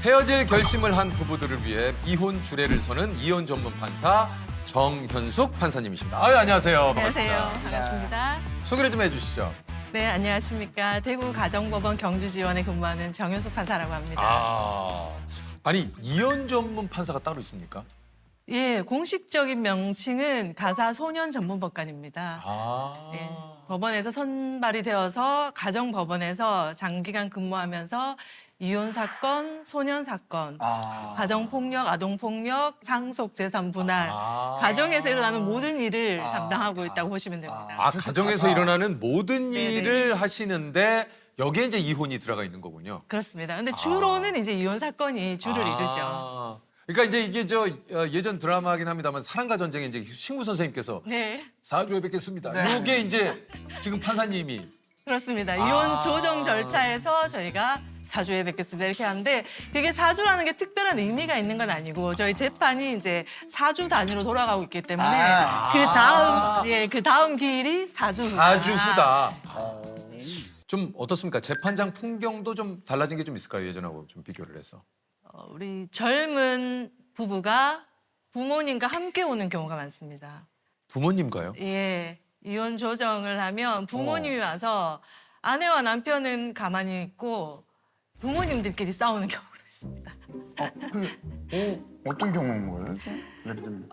헤어질 결심을 한 부부들을 위해 이혼 주례를 서는 이혼 전문 판사 정현숙 판사님이십니다. 아유, 안녕하세요. 안녕하세요. 반갑습니다. 반갑습니다. 소개를 좀 해주시죠. 네, 안녕하십니까. 대구 가정법원 경주지원에 근무하는 정현숙 판사라고 합니다. 아니 이혼 전문 판사가 따로 있습니까? 예, 공식적인 명칭은 가사소년 전문법관입니다. 네, 법원에서 선발이 되어서 가정법원에서 장기간 근무하면서 이혼 사건, 소년 사건, 가정폭력, 아동폭력, 상속재산 분할, 가정에서 일어나는 모든 일을 담당하고 있다고 보시면 됩니다. 가정에서 일어나는 모든 네네. 일을 하시는데 여기에 이제 이혼이 들어가 있는 거군요. 그렇습니다. 근데 주로는 이제 이혼 사건이 주를 이루죠. 그러니까 이제 이게 예전 드라마긴 합니다만 사랑과 전쟁에 이제 신구 선생님께서 네, 사주에 뵙겠습니다. 이게 이제 지금 판사님이 그렇습니다. 이혼 조정 절차에서 저희가 사주에 뵙겠습니다 이렇게 하는데 그게 사주라는 게 특별한 의미가 있는 건 아니고 저희 재판이 이제 사주 단위로 돌아가고 있기 때문에 그 다음 기일이 사주후다. 사주후다. 좀 어떻습니까? 재판장 풍경도 좀 달라진 게 좀 있을까요? 예전하고 좀 비교를 해서. 우리 젊은 부부가 부모님과 함께 오는 경우가 많습니다. 부모님과요? 예, 이혼 조정을 하면 부모님이 와서 아내와 남편은 가만히 있고 부모님들끼리 싸우는 경우도 있습니다. 그게 어떤 경우인 거예요? 예를 들면.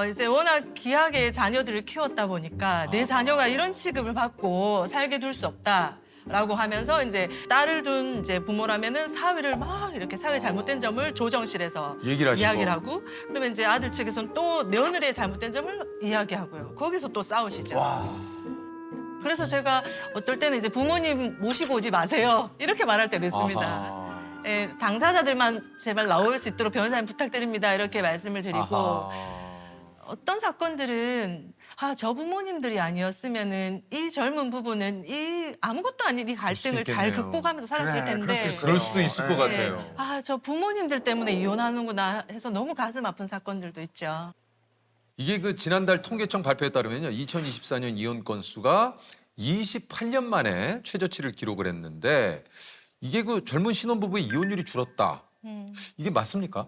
이제 워낙 귀하게 자녀들을 키웠다 보니까 내 자녀가 이런 취급을 받고 살게 둘 수 없다. 라고 하면서 이제 딸을 둔 이제 부모라면은 사위를 막 이렇게 사회 잘못된 점을 조정실에서 얘기를 하시고. 이야기를 하고 그러면 이제 아들 측에서는 또 며느리의 잘못된 점을 이야기하고요. 거기서 또 싸우시죠. 그래서 제가 어떨 때는 이제 부모님 모시고 오지 마세요. 이렇게 말할 때도 있습니다. 예, 당사자들만 제발 나올 수 있도록 변호사님 부탁드립니다. 이렇게 말씀을 드리고 어떤 사건들은 저 부모님들이 아니었으면은 이 젊은 부부는 이 아무것도 아닌 이 갈등을 잘 있겠네요. 극복하면서 살았을 텐데 그럴 수도 있을 것 네. 같아요. 저 부모님들 때문에 이혼하는구나 해서 너무 가슴 아픈 사건들도 있죠. 이게 그 지난달 통계청 발표에 따르면요. 2024년 이혼 건수가 28년 만에 최저치를 기록을 했는데 이게 그 젊은 신혼부부의 이혼율이 줄었다. 이게 맞습니까?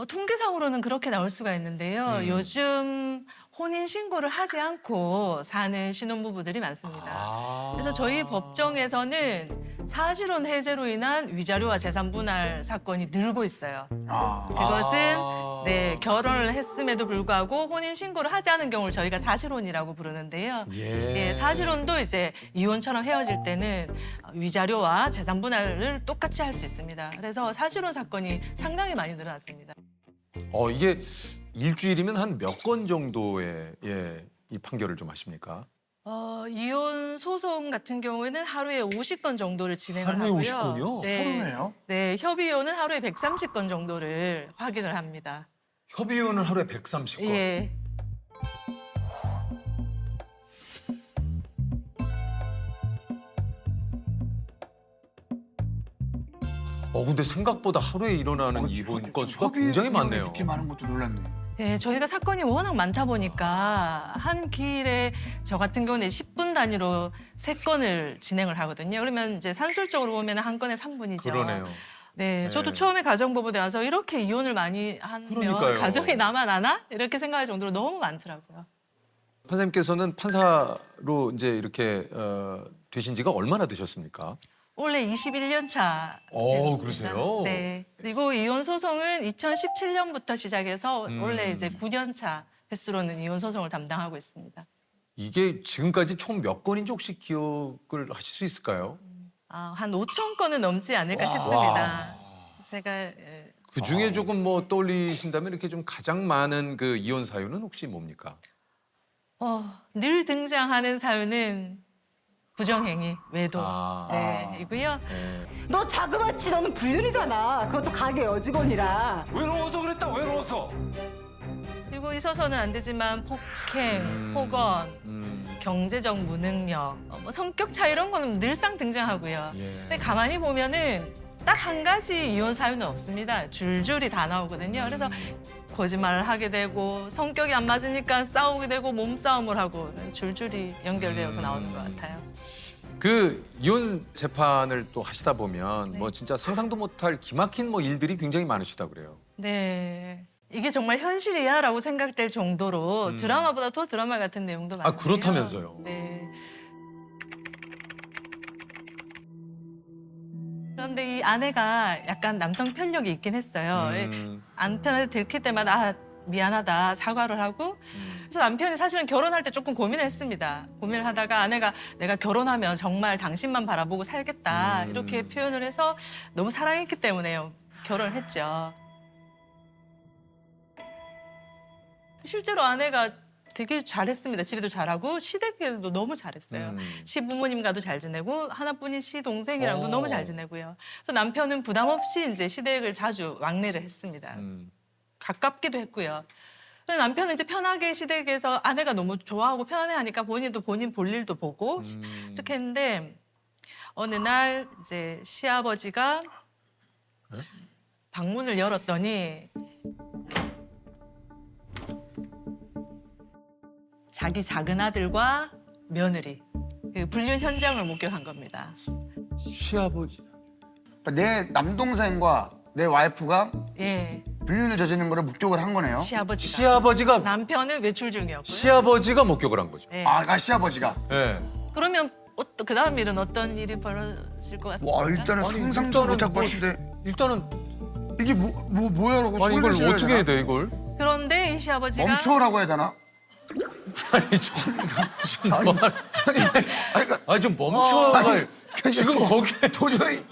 통계상으로는 그렇게 나올 수가 있는데요. 요즘 혼인 신고를 하지 않고 사는 신혼부부들이 많습니다. 그래서 저희 법정에서는 사실혼 해제로 인한 위자료와 재산 분할 사건이 늘고 있어요. 그것은 네, 결혼을 했음에도 불구하고 혼인 신고를 하지 않은 경우를 저희가 사실혼이라고 부르는데요. 예, 사실혼도 이제 이혼처럼 헤어질 때는 위자료와 재산 분할을 똑같이 할 수 있습니다. 그래서 사실혼 사건이 상당히 많이 늘어났습니다. 이게 일주일이면 한 몇 건 정도의 이 판결을 좀 하십니까? 이혼 소송 같은 경우에는 하루에 50건 정도를 진행을 하루에 하고요. 50건이요? 네, 하루에요? 네, 협의혼은 하루에 130건 정도를 확인을 합니다. 협의혼은 하루에 130건. 예. 근데 생각보다 하루에 일어나는 이혼 건수가 굉장히 많네요. 이렇게 많은 것도 놀랐네. 네, 저희가 사건이 워낙 많다 보니까 한 기일에 저 같은 경우는 10분 단위로 3건을 진행을 하거든요. 그러면 이제 산술적으로 보면 한 건에 3분이죠. 그러네요. 네, 저도 처음에 가정법원에 와서 이렇게 이혼을 많이 하면 그러니까요. 가정이 남아나나? 이렇게 생각할 정도로 너무 많더라고요. 판사님께서는 판사로 이제 이렇게 되신 지가 얼마나 되셨습니까? 원래 21년 차. 그러세요? 네. 그리고 이혼 소송은 2017년부터 시작해서 원래 이제 9년 차 횟수로는 이혼 소송을 담당하고 있습니다. 이게 지금까지 총 몇 건인지 혹시 기억을 하실 수 있을까요? 한 5천 건은 넘지 않을까 싶습니다. 제가 그 중에 조금 뭐 떠올리신다면 이렇게 좀 가장 많은 그 이혼 사유는 혹시 뭡니까? 늘 등장하는 사유는 부정행위, 외도. 네, 이고요. 너 자그마치 너는 불륜이잖아. 그것도 가게 여직원이라. 외로워서 그랬다. 외로워서. 그리고 있어서는 안 되지만 폭행, 폭언, 경제적 무능력, 뭐 성격 차 이런 거는 늘상 등장하고요. 근데 가만히 보면은 딱 한 가지 이혼 사유는 없습니다. 줄줄이 다 나오거든요. 그래서 거짓말을 하게 되고 성격이 안 맞으니까 싸우게 되고 몸싸움을 하고 줄줄이 연결되어서 나오는 것 같아요. 그 이혼 재판을 또 하시다 보면 네. 뭐 진짜 상상도 못할 기막힌 뭐 일들이 굉장히 많으시다 그래요. 네. 이게 정말 현실이야라고 생각될 정도로 드라마보다 더 드라마 같은 내용도 많아요. 그렇다면서요. 네. 그런데 이 아내가 약간 남성 편력이 있긴 했어요. 남편한테 들킬 때마다 미안하다 사과를 하고 그래서 남편이 사실은 결혼할 때 조금 고민을 했습니다. 고민을 하다가 아내가 내가 결혼하면 정말 당신만 바라보고 살겠다 이렇게 표현을 해서 너무 사랑했기 때문에 결혼을 했죠. 실제로 아내가 되게 잘했습니다. 집에도 잘하고 시댁에도 너무 잘했어요. 시부모님과도 잘 지내고 하나뿐인 시동생이랑도 너무 잘 지내고요. 그래서 남편은 부담 없이 이제 시댁을 자주 왕래를 했습니다. 가깝기도 했고요. 그래서 남편은 이제 편하게 시댁에서 아내가 너무 좋아하고 편안해하니까 본인도 본인 볼 일도 보고 이렇게 했는데 어느 날 이제 시아버지가 방문을 열었더니 자기 작은 아들과 며느리 그 불륜 현장을 목격한 겁니다. 시아버지. 내 남동생과 내 와이프가 예, 불륜을 저지르는 거를 목격을 한 거네요. 시아버지가 남편은 외출 중이었고요. 시아버지가 목격을 한 거죠. 예. 아, 시아버지가. 예. 그러면 그 다음 일은 어떤 일이 벌어질 것 같습니까? 와, 일단은 아니, 상상도 일단은 못할 것 뭐- 같은데 일단은 이게 뭐야라고 아니 소리를 이걸 질러야 어떻게 되나? 해야 돼 이걸? 그런데 이 시아버지가 멈춰라고 해야 되나? 아니 좀 아니, 그러니까 아니 좀 멈춰. 아니, 지금 저- 거기에 도저히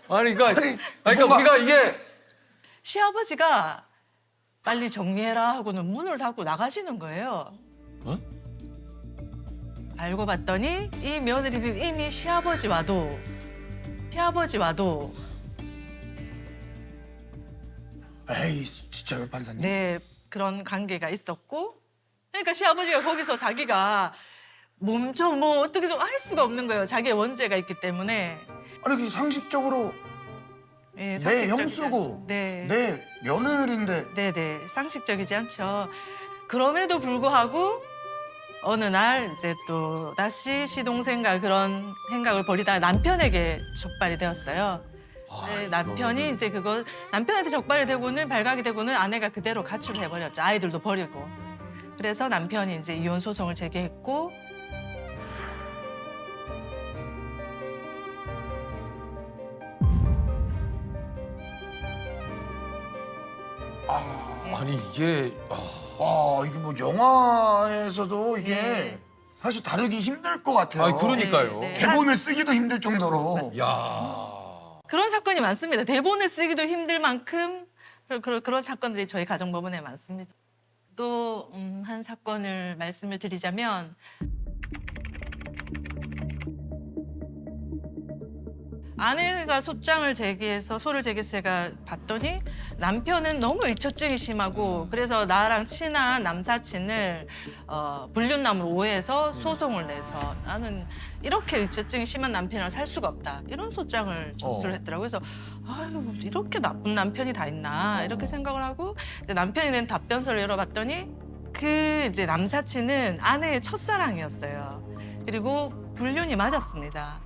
아니 그러니까 아니, 그러니까 뭔가- 우리가 이게 시아버지가 빨리 정리해라 하고는 문을 닫고 나가시는 거예요. 어? 알고 봤더니 이 며느리는 이미 시아버지와도 에이 진짜 판사님. 네 그런 관계가 있었고 그러니까 시아버지가 거기서 자기가 멈춰 뭐 어떻게 좀 할 수가 없는 거예요. 자기의 원죄가 있기 때문에. 아니 그 상식적으로 예, 내 상식적이지 형수고 않죠. 네. 내 며느리인데 네네 상식적이지 않죠. 그럼에도 불구하고 어느 날 이제 또 다시 시동생과 그런 행각을 벌이다가 남편에게 적발이 되었어요. 네, 남편이 이제 그거 남편한테 적발이 되고는 발각이 되고는 아내가 그대로 가출을 해버렸죠. 아이들도 버리고. 그래서 남편이 이제 이혼 소송을 제기했고 아니 이게 와 이게 뭐 영화에서도 이게 네. 사실 다루기 힘들 것 같아요. 아니 그러니까요. 네, 네. 대본을 쓰기도 힘들 정도로. 야. 그런 사건이 많습니다. 대본을 쓰기도 힘들 만큼 그런 사건들이 저희 가정법원에 많습니다. 또 한 사건을 말씀을 드리자면 아내가 소를 제기해서 제가 봤더니 남편은 너무 의처증이 심하고 그래서 나랑 친한 남사친을 불륜남으로 오해해서 소송을 내서 나는 이렇게 의처증이 심한 남편이랑 살 수가 없다 이런 소장을 접수를 했더라고요. 그래서 아유 이렇게 나쁜 남편이 다 있나 이렇게 생각을 하고 이제 남편이 낸 답변서를 열어봤더니 그 이제 남사친은 아내의 첫사랑이었어요. 그리고 불륜이 맞았습니다.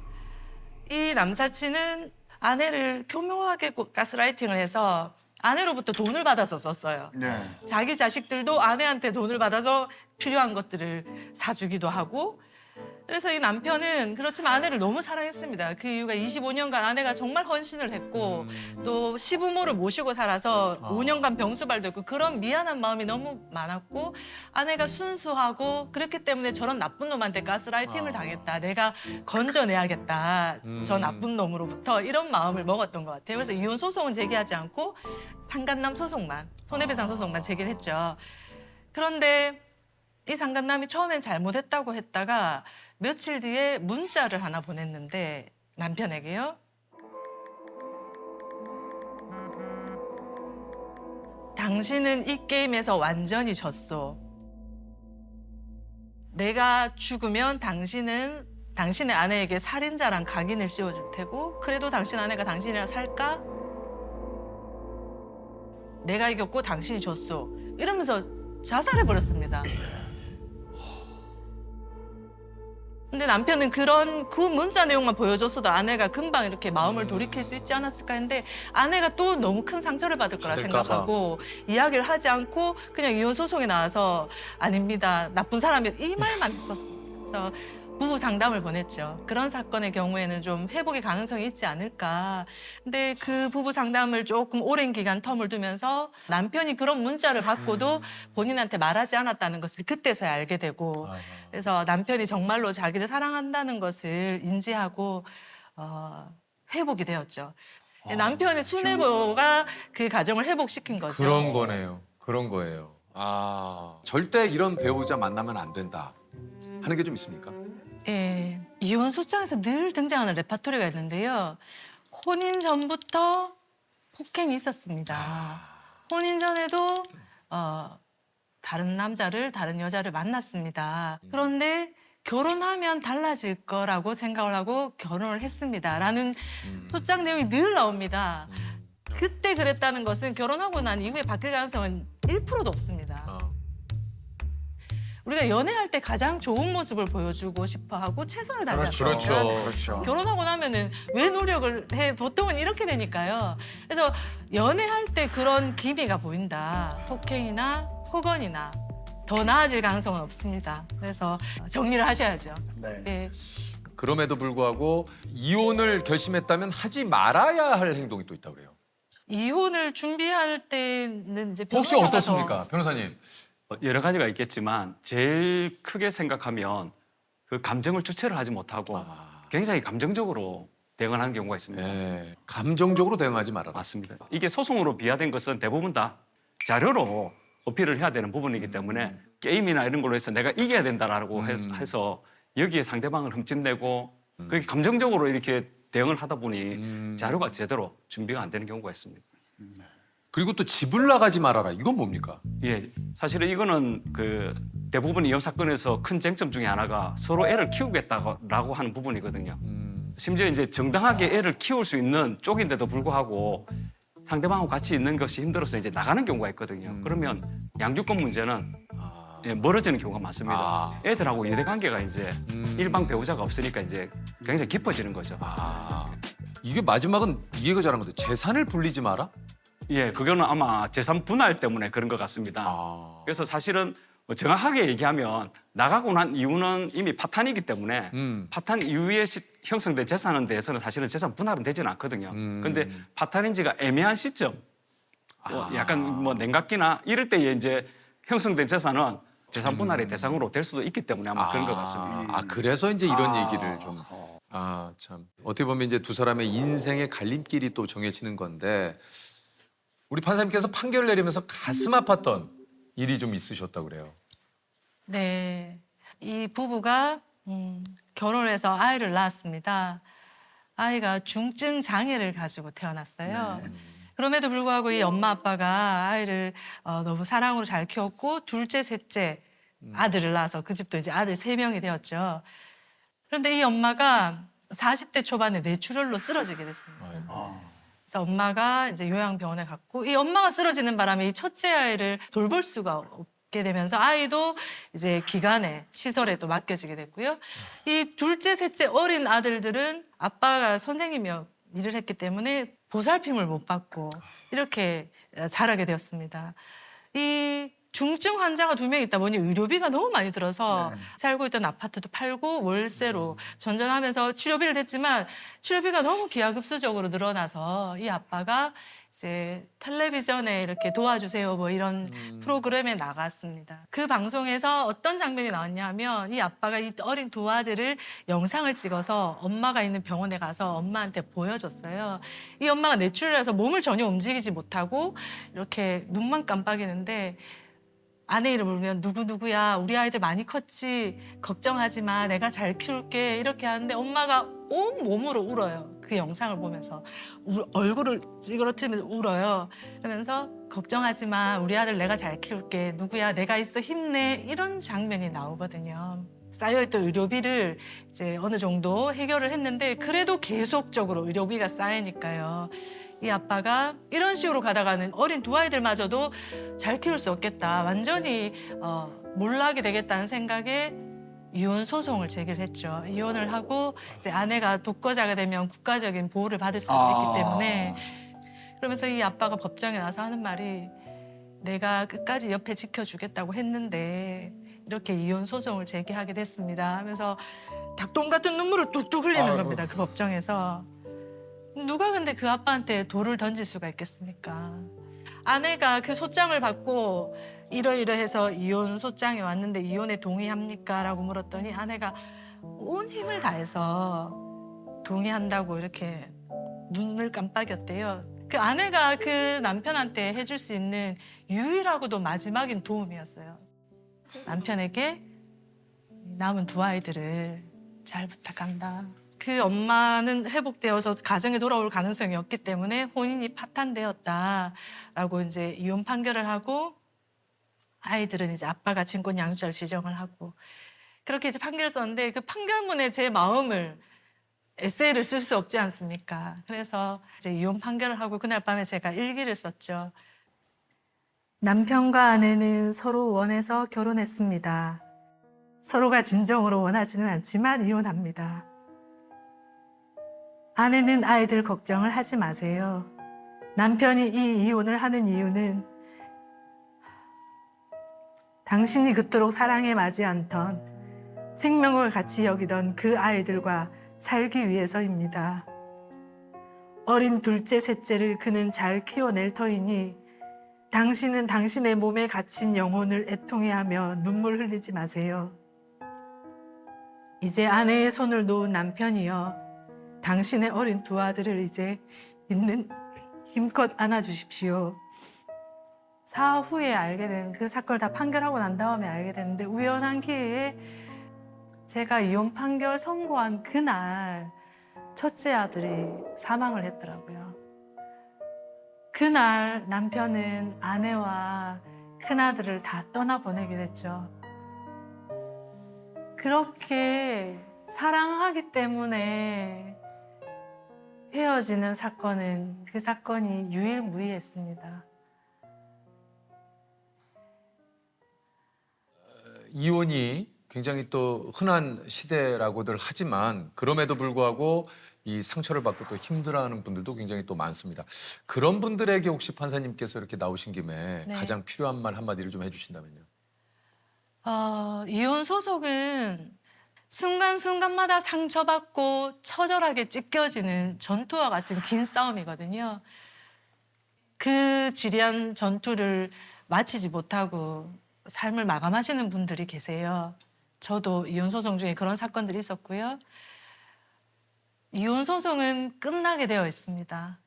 이 남사친은 아내를 교묘하게 가스라이팅을 해서 아내로부터 돈을 받아서 썼어요. 네. 자기 자식들도 아내한테 돈을 받아서 필요한 것들을 사주기도 하고 그래서 이 남편은 그렇지만 아내를 너무 사랑했습니다. 그 이유가 25년간 아내가 정말 헌신을 했고 또 시부모를 모시고 살아서 5년간 병수발도 했고 그런 미안한 마음이 너무 많았고 아내가 순수하고 그렇기 때문에 저런 나쁜 놈한테 가스라이팅을 당했다. 내가 건져내야겠다. 저 나쁜 놈으로부터 이런 마음을 먹었던 것 같아요. 그래서 이혼 소송은 제기하지 않고 상간남 소송만 손해배상 소송만 제기를 했죠. 그런데 이 상간남이 처음엔 잘못했다고 했다가 며칠 뒤에 문자를 하나 보냈는데 남편에게요. 당신은 이 게임에서 완전히 졌어. 내가 죽으면 당신은 당신의 아내에게 살인자란 각인을 씌워줄 테고 그래도 당신 아내가 당신이랑 살까? 내가 이겼고 당신이 졌어. 이러면서 자살해버렸습니다. 근데 남편은 그 문자 내용만 보여줬어도 아내가 금방 이렇게 마음을 돌이킬 수 있지 않았을까 했는데 아내가 또 너무 큰 상처를 받을 거라 받을까 봐. 생각하고 이야기를 하지 않고 그냥 이혼 소송에 나와서 아닙니다. 나쁜 사람이 이 말만 했었습니다. 그래서 부부 상담을 보냈죠. 그런 사건의 경우에는 좀 회복의 가능성이 있지 않을까. 근데 그 부부 상담을 조금 오랜 기간 텀을 두면서 남편이 그런 문자를 받고도 본인한테 말하지 않았다는 것을 그때서야 알게 되고 그래서 남편이 정말로 자기를 사랑한다는 것을 인지하고 회복이 되었죠. 남편의 순애보가 그 가정을 회복시킨 거죠. 그런 거네요. 그런 거예요. 절대 이런 배우자 만나면 안 된다 하는 게 좀 있습니까? 예, 이혼 소장에서 늘 등장하는 레파토리가 있는데요. 혼인 전부터 폭행이 있었습니다. 혼인 전에도 다른 남자를, 다른 여자를 만났습니다. 그런데 결혼하면 달라질 거라고 생각을 하고 결혼을 했습니다라는 소장 내용이 늘 나옵니다. 그때 그랬다는 것은 결혼하고 난 이후에 바뀔 가능성은 1%도 없습니다. 우리가 연애할 때 가장 좋은 모습을 보여주고 싶어 하고 최선을 다하지 않습니까? 그렇죠. 결혼하고 나면은 왜 노력을 해? 보통은 이렇게 되니까요. 그래서 연애할 때 그런 기미가 보인다. 폭행이나 폭언이나 더 나아질 가능성은 없습니다. 그래서 정리를 하셔야죠. 네. 예. 그럼에도 불구하고 이혼을 결심했다면 하지 말아야 할 행동이 또 있다고 그래요. 이혼을 준비할 때는 이제 혹시 변호사가 어떻습니까, 변호사님? 여러 가지가 있겠지만 제일 크게 생각하면 그 감정을 주체를 하지 못하고 굉장히 감정적으로 대응을 하는 경우가 있습니다. 네, 감정적으로 대응하지 말아라. 맞습니다. 이게 소송으로 비화된 것은 대부분 다 자료로 어필을 해야 되는 부분이기 때문에 게임이나 이런 걸로 해서 내가 이겨야 된다라고 해서 여기에 상대방을 흠집내고 그게 감정적으로 이렇게 대응을 하다 보니 자료가 제대로 준비가 안 되는 경우가 있습니다. 그리고 또 집을 나가지 말아라. 이건 뭡니까? 예, 사실은 이거는 그 대부분 이혼 사건에서 큰 쟁점 중에 하나가 서로 애를 키우겠다고 하는 부분이거든요. 심지어 이제 정당하게 애를 키울 수 있는 쪽인데도 불구하고 상대방하고 같이 있는 것이 힘들어서 이제 나가는 경우가 있거든요. 그러면 양육권 문제는 예, 멀어지는 경우가 많습니다. 애들하고 유대 관계가 이제 일방 배우자가 없으니까 이제 굉장히 깊어지는 거죠. 이게 마지막은 이해가 잘한 건데 재산을 불리지 마라? 예, 그거는 아마 재산 분할 때문에 그런 것 같습니다. 그래서 사실은 뭐 정확하게 얘기하면 나가고 난 이유는 이미 파탄이기 때문에 파탄 이후에 형성된 재산에 대해서는 사실은 재산 분할은 되지는 않거든요. 그런데 파탄인지가 애매한 시점, 뭐 약간 뭐 냉각기나 이럴 때에 이제 형성된 재산은 재산 분할의 대상으로 될 수도 있기 때문에 아마 그런 것 같습니다. 그래서 이제 이런 얘기를 좀. 참. 어떻게 보면 이제 두 사람의 인생의 갈림길이 또 정해지는 건데 우리 판사님께서 판결을 내리면서 가슴 아팠던 일이 좀 있으셨다고 그래요. 네, 이 부부가 결혼해서 아이를 낳았습니다. 아이가 중증 장애를 가지고 태어났어요. 그럼에도 불구하고 이 엄마 아빠가 아이를 너무 사랑으로 잘 키웠고 둘째, 셋째 아들을 낳아서 그 집도 이제 아들 3명이 되었죠. 그런데 이 엄마가 40대 초반에 뇌출혈로 쓰러지게 됐습니다. 그래서 엄마가 이제 요양병원에 갔고 이 엄마가 쓰러지는 바람에 이 첫째 아이를 돌볼 수가 없게 되면서 아이도 이제 기간에 시설에 또 맡겨지게 됐고요. 이 둘째, 셋째 어린 아들들은 아빠가 선생님이며 일을 했기 때문에 보살핌을 못 받고 이렇게 자라게 되었습니다. 이 중증 환자가 2명 있다 보니 의료비가 너무 많이 들어서 살고 있던 아파트도 팔고 월세로 전전하면서 치료비를 댔지만 치료비가 너무 기하급수적으로 늘어나서 이 아빠가 이제 텔레비전에 이렇게 도와주세요 뭐 이런 프로그램에 나갔습니다. 그 방송에서 어떤 장면이 나왔냐 하면 이 아빠가 이 어린 2 아들을 영상을 찍어서 엄마가 있는 병원에 가서 엄마한테 보여줬어요. 이 엄마가 뇌출혈해서 몸을 전혀 움직이지 못하고 이렇게 눈만 깜빡이는데 아내 이름을 부르면 누구누구야 우리 아이들 많이 컸지 걱정하지 마 내가 잘 키울게 이렇게 하는데 엄마가 온 몸으로 울어요. 그 영상을 보면서 얼굴을 찌그러뜨리면서 울어요. 그러면서 걱정하지 마 우리 아들 내가 잘 키울게 누구야 내가 있어 힘내 이런 장면이 나오거든요. 쌓여있던 의료비를 이제 어느 정도 해결을 했는데 그래도 계속적으로 의료비가 쌓이니까요. 이 아빠가 이런 식으로 가다가는 어린 2 아이들마저도 잘 키울 수 없겠다. 완전히 몰락이 되겠다는 생각에 이혼 소송을 제기를 했죠. 이혼을 하고 이제 아내가 독거자가 되면 국가적인 보호를 받을 수가 있기 때문에 그러면서 이 아빠가 법정에 와서 하는 말이 내가 끝까지 옆에 지켜주겠다고 했는데 이렇게 이혼 소송을 제기하게 됐습니다 하면서 닭똥 같은 눈물을 뚝뚝 흘리는 아이고. 겁니다. 그 법정에서. 누가 근데 그 아빠한테 돌을 던질 수가 있겠습니까? 아내가 그 소장을 받고 이러이러해서 이혼 소장이 왔는데 이혼에 동의합니까? 라고 물었더니 아내가 온 힘을 다해서 동의한다고 이렇게 눈을 깜빡였대요. 그 아내가 그 남편한테 해줄 수 있는 유일하고도 마지막인 도움이었어요. 남편에게 남은 두 아이들을 잘 부탁한다. 그 엄마는 회복되어서 가정에 돌아올 가능성이 없기 때문에 혼인이 파탄되었다라고 이제 이혼 판결을 하고 아이들은 이제 아빠가 진권 양육자를 지정을 하고 그렇게 이제 판결을 썼는데 그 판결문에 제 마음을 에세이를 쓸 수 없지 않습니까? 그래서 이제 이혼 판결을 하고 그날 밤에 제가 일기를 썼죠. 남편과 아내는 서로 원해서 결혼했습니다. 서로가 진정으로 원하지는 않지만 이혼합니다. 아내는 아이들 걱정을 하지 마세요. 남편이 이 이혼을 하는 이유는 당신이 그토록 사랑에 맞지 않던 생명을 같이 여기던 그 아이들과 살기 위해서입니다. 어린 둘째, 셋째를 그는 잘 키워낼 터이니 당신은 당신의 몸에 갇힌 영혼을 애통해하며 눈물 흘리지 마세요. 이제 아내의 손을 놓은 남편이여 당신의 어린 두 아들을 이제 있는 힘껏 안아주십시오. 사후에 알게 된 그 사건을 다 판결하고 난 다음에 알게 됐는데 우연한 기회에 제가 이혼 판결 선고한 그날 첫째 아들이 사망을 했더라고요. 그날 남편은 아내와 큰아들을 다 떠나보내게 됐죠. 그렇게 사랑하기 때문에 헤어지는 사건은 그 사건이 유일무이했습니다. 이혼이 굉장히 또 흔한 시대라고들 하지만 그럼에도 불구하고 이 상처를 받고 또 힘들어하는 분들도 굉장히 또 많습니다. 그런 분들에게 혹시 판사님께서 이렇게 나오신 김에 네. 가장 필요한 말 한마디를 좀 해주신다면요. 이혼 소송은 순간순간마다 상처받고 처절하게 찢겨지는 전투와 같은 긴 싸움이거든요. 그 지리한 전투를 마치지 못하고 삶을 마감하시는 분들이 계세요. 저도 이혼 소송 중에 그런 사건들이 있었고요. 이혼 소송은 끝나게 되어 있습니다.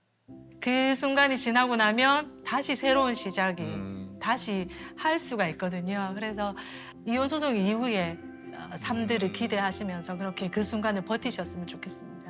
그 순간이 지나고 나면 다시 새로운 시작이 다시 할 수가 있거든요. 그래서 이혼 소송 이후에 삶들을 기대하시면서 그렇게 그 순간을 버티셨으면 좋겠습니다.